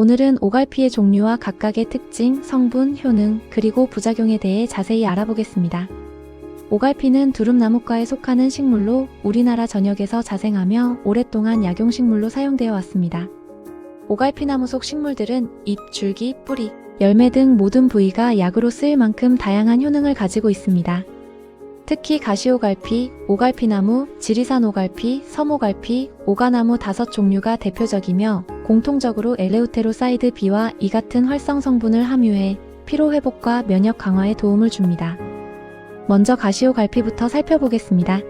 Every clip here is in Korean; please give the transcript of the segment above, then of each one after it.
오늘은 오갈피의 종류와 각각의 특징, 성분, 효능, 그리고 부작용에 대해 자세히 알아보겠습니다. 오갈피는 두릅나무과에 속하는 식물로 우리나라 전역에서 자생하며 오랫동안 약용식물로 사용되어 왔습니다. 오갈피나무 속 식물들은 잎, 줄기, 뿌리, 열매 등 모든 부위가 약으로 쓰일 만큼 다양한 효능을 가지고 있습니다. 특히 가시오갈피, 오갈피나무, 지리산 오갈피, 섬오갈피, 오가나무 5종류가 대표적이며 공통적으로 엘레우테로사이드 B와 E 같은 활성 성분을 함유해 피로회복과 면역 강화에 도움을 줍니다. 먼저 가시오갈피부터 살펴보겠습니다.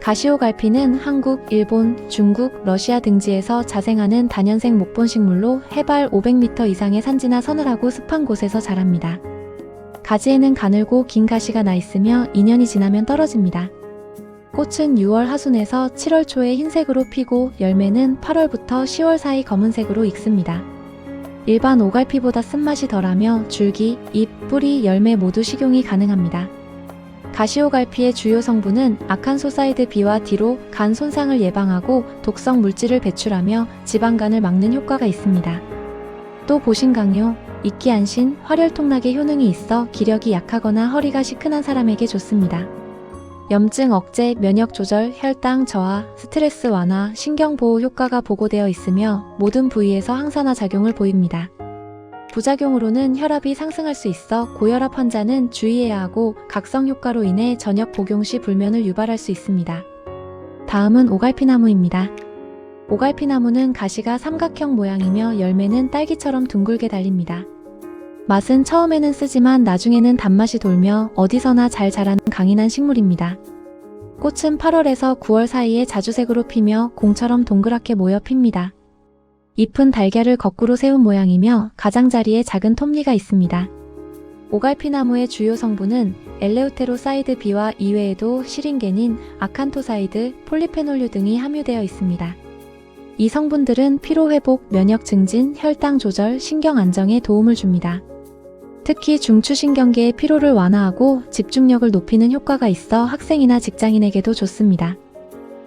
가시오갈피는 한국, 일본, 중국, 러시아 등지에서 자생하는 다년생 목본식물로 해발 500m 이상의 산지나 서늘하고 습한 곳에서 자랍니다. 가지에는 가늘고 긴 가시가 나 있으며 2년이 지나면 떨어집니다. 꽃은 6월 하순에서 7월 초에 흰색으로 피고 열매는 8월부터 10월 사이 검은색으로 익습니다. 일반 오갈피보다 쓴맛이 덜하며 줄기, 잎, 뿌리, 열매 모두 식용이 가능합니다. 가시오갈피의 주요 성분은 아칸소사이드 B와 D로 간 손상을 예방하고 독성 물질을 배출하며 지방간을 막는 효과가 있습니다. 또 보신강요, 이끼안신, 활혈통락의 효능이 있어 기력이 약하거나 허리가 시큰한 사람에게 좋습니다. 염증 억제, 면역 조절, 혈당 저하, 스트레스 완화, 신경보호 효과가 보고되어 있으며 모든 부위에서 항산화 작용을 보입니다. 부작용으로는 혈압이 상승할 수 있어 고혈압 환자는 주의해야 하고 각성 효과로 인해 저녁 복용 시 불면을 유발할 수 있습니다. 다음은 오갈피나무입니다. 오갈피나무는 가시가 삼각형 모양이며 열매는 딸기처럼 둥글게 달립니다. 맛은 처음에는 쓰지만 나중에는 단맛이 돌며 어디서나 잘 자라는 강인한 식물입니다. 꽃은 8월에서 9월 사이에 자주색으로 피며 공처럼 동그랗게 모여 핍니다. 잎은 달걀을 거꾸로 세운 모양이며 가장자리에 작은 톱니가 있습니다. 오갈피나무의 주요 성분은 엘레우테로사이드 B와 이외에도 시린게닌, 아칸토사이드, 폴리페놀류 등이 함유되어 있습니다. 이 성분들은 피로회복, 면역 증진, 혈당 조절, 신경 안정에 도움을 줍니다. 특히 중추신경계의 피로를 완화하고 집중력을 높이는 효과가 있어 학생이나 직장인에게도 좋습니다.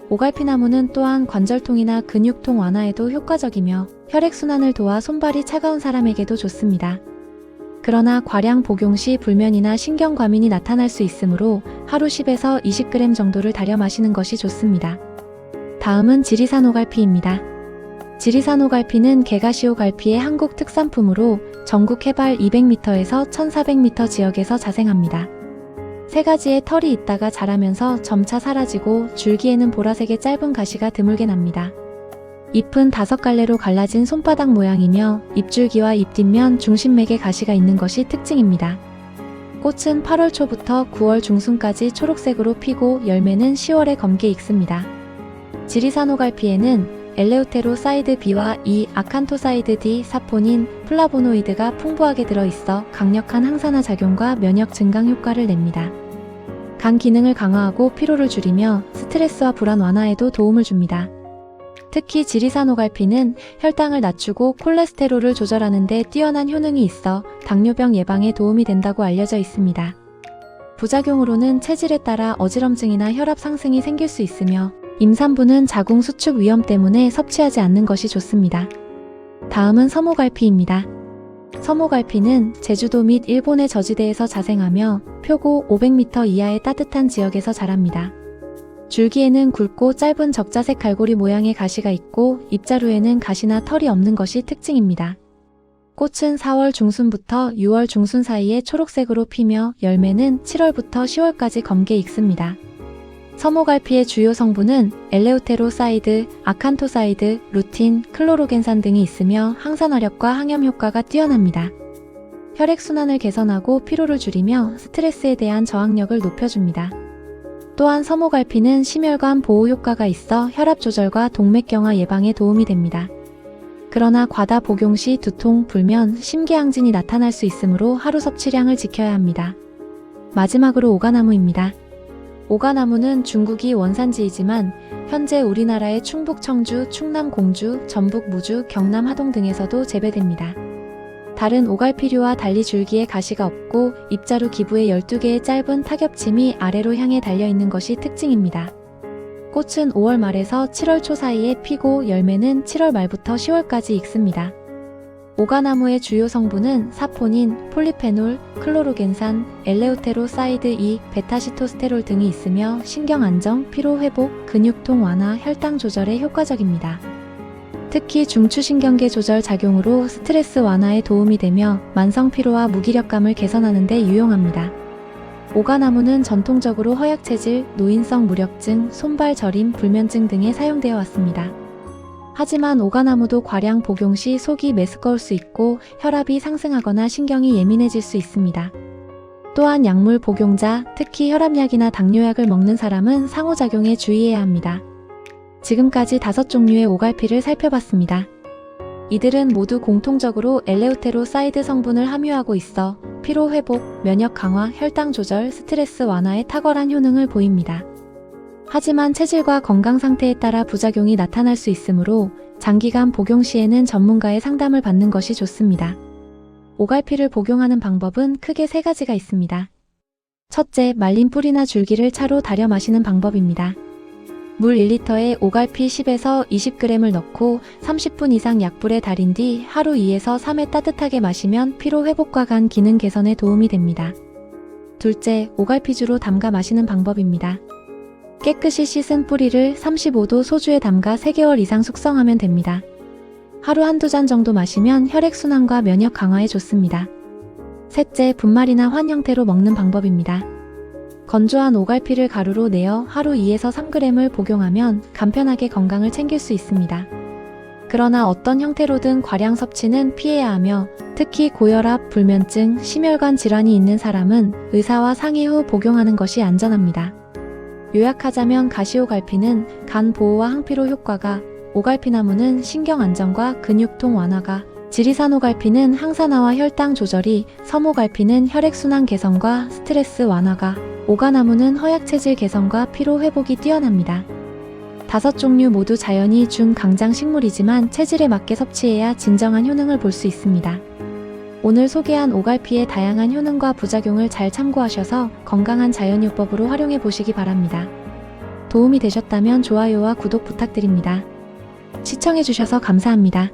오갈피나무는 또한 관절통이나 근육통 완화에도 효과적이며 혈액순환을 도와 손발이 차가운 사람에게도 좋습니다. 그러나 과량 복용 시 불면이나 신경과민이 나타날 수 있으므로 하루 10에서 20g 정도를 달여 마시는 것이 좋습니다. 다음은 지리산 오갈피입니다. 지리산 오갈피는 개가시오갈피의 한국 특산품으로 전국 해발 200m에서 1400m 지역에서 자생합니다. 3가지의 털이 있다가 자라면서 점차 사라지고 줄기에는 보라색의 짧은 가시가 드물게 납니다. 잎은 5갈래로 갈라진 손바닥 모양이며 잎줄기와 잎뒷면 중심맥에 가시가 있는 것이 특징입니다. 꽃은 8월 초부터 9월 중순까지 초록색으로 피고 열매는 10월에 검게 익습니다. 지리산 오갈피에는 엘레우테로사이드 B와 E, 아칸토사이드 D, 사포닌, 플라보노이드가 풍부하게 들어있어 강력한 항산화 작용과 면역 증강 효과를 냅니다. 간 기능을 강화하고 피로를 줄이며 스트레스와 불안 완화에도 도움을 줍니다. 특히 지리산 오갈피는 혈당을 낮추고 콜레스테롤을 조절하는 데 뛰어난 효능이 있어 당뇨병 예방에 도움이 된다고 알려져 있습니다. 부작용으로는 체질에 따라 어지럼증이나 혈압 상승이 생길 수 있으며 임산부는 자궁 수축 위험 때문에 섭취하지 않는 것이 좋습니다. 다음은 섬오갈피입니다. 섬오갈피는 제주도 및 일본의 저지대에서 자생하며 표고 500m 이하의 따뜻한 지역에서 자랍니다. 줄기에는 굵고 짧은 적자색 갈고리 모양의 가시가 있고 잎자루에는 가시나 털이 없는 것이 특징입니다. 꽃은 4월 중순부터 6월 중순 사이에 초록색으로 피며 열매는 7월부터 10월까지 검게 익습니다. 섬오갈피의 주요 성분은 엘레우테로사이드, 아칸토사이드, 루틴, 클로로겐산 등이 있으며 항산화력과 항염 효과가 뛰어납니다. 혈액순환을 개선하고 피로를 줄이며 스트레스에 대한 저항력을 높여줍니다. 또한 섬오갈피는 심혈관 보호 효과가 있어 혈압 조절과 동맥경화 예방에 도움이 됩니다. 그러나 과다 복용 시 두통, 불면, 심계항진이 나타날 수 있으므로 하루 섭취량을 지켜야 합니다. 마지막으로 오가나무입니다. 오가나무는 중국이 원산지이지만 현재 우리나라의 충북 청주, 충남 공주, 전북 무주, 경남 하동 등에서도 재배됩니다. 다른 오갈피류와 달리 줄기에 가시가 없고 잎자루 기부에 12개의 짧은 타겹침이 아래로 향해 달려있는 것이 특징입니다. 꽃은 5월 말에서 7월 초 사이에 피고 열매는 7월 말부터 10월까지 익습니다. 오가나무의 주요 성분은 사포닌, 폴리페놀, 클로로겐산, 엘레우테로사이드 2, 베타시토스테롤 등이 있으며 신경 안정, 피로 회복, 근육통 완화, 혈당 조절에 효과적입니다. 특히 중추신경계 조절 작용으로 스트레스 완화에 도움이 되며 만성 피로와 무기력감을 개선하는 데 유용합니다. 오가나무는 전통적으로 허약체질, 노인성 무력증, 손발 저림, 불면증 등에 사용되어 왔습니다. 하지만 오가나무도 과량 복용 시 속이 메스꺼울 수 있고 혈압이 상승하거나 신경이 예민해질 수 있습니다. 또한 약물 복용자, 특히 혈압약이나 당뇨약을 먹는 사람은 상호작용에 주의해야 합니다. 지금까지 5종류의 오갈피를 살펴봤습니다. 이들은 모두 공통적으로 엘레우테로사이드 성분을 함유하고 있어 피로 회복, 면역 강화, 혈당 조절, 스트레스 완화에 탁월한 효능을 보입니다. 하지만 체질과 건강 상태에 따라 부작용이 나타날 수 있으므로 장기간 복용 시에는 전문가의 상담을 받는 것이 좋습니다. 오갈피를 복용하는 방법은 크게 3가지가 있습니다. 첫째, 말린 뿌리나 줄기를 차로 달여 마시는 방법입니다. 물 1리터에 오갈피 10에서 20g을 넣고 30분 이상 약불에 달인 뒤 하루 2에서 3회 따뜻하게 마시면 피로 회복과 간 기능 개선에 도움이 됩니다. 둘째, 오갈피주로 담가 마시는 방법입니다. 깨끗이 씻은 뿌리를 35도 소주에 담가 3개월 이상 숙성하면 됩니다. 하루 한두 잔 정도 마시면 혈액순환과 면역 강화에 좋습니다. 셋째, 분말이나 환 형태로 먹는 방법입니다. 건조한 오갈피를 가루로 내어 하루 2에서 3g을 복용하면 간편하게 건강을 챙길 수 있습니다. 그러나 어떤 형태로든 과량 섭취는 피해야 하며 특히 고혈압, 불면증, 심혈관 질환이 있는 사람은 의사와 상의 후 복용하는 것이 안전합니다. 요약하자면 가시오갈피는 간 보호와 항피로 효과가, 오갈피나무는 신경 안정과 근육통 완화가, 지리산 오갈피는 항산화와 혈당 조절이, 섬오갈피는 혈액순환 개선과 스트레스 완화가, 오가나무는 허약체질 개선과 피로 회복이 뛰어납니다. 5종류 모두 자연이 준 강장 식물이지만 체질에 맞게 섭취해야 진정한 효능을 볼 수 있습니다. 오늘 소개한 오갈피의 다양한 효능과 부작용을 잘 참고하셔서 건강한 자연요법으로 활용해 보시기 바랍니다. 도움이 되셨다면 좋아요와 구독 부탁드립니다. 시청해주셔서 감사합니다.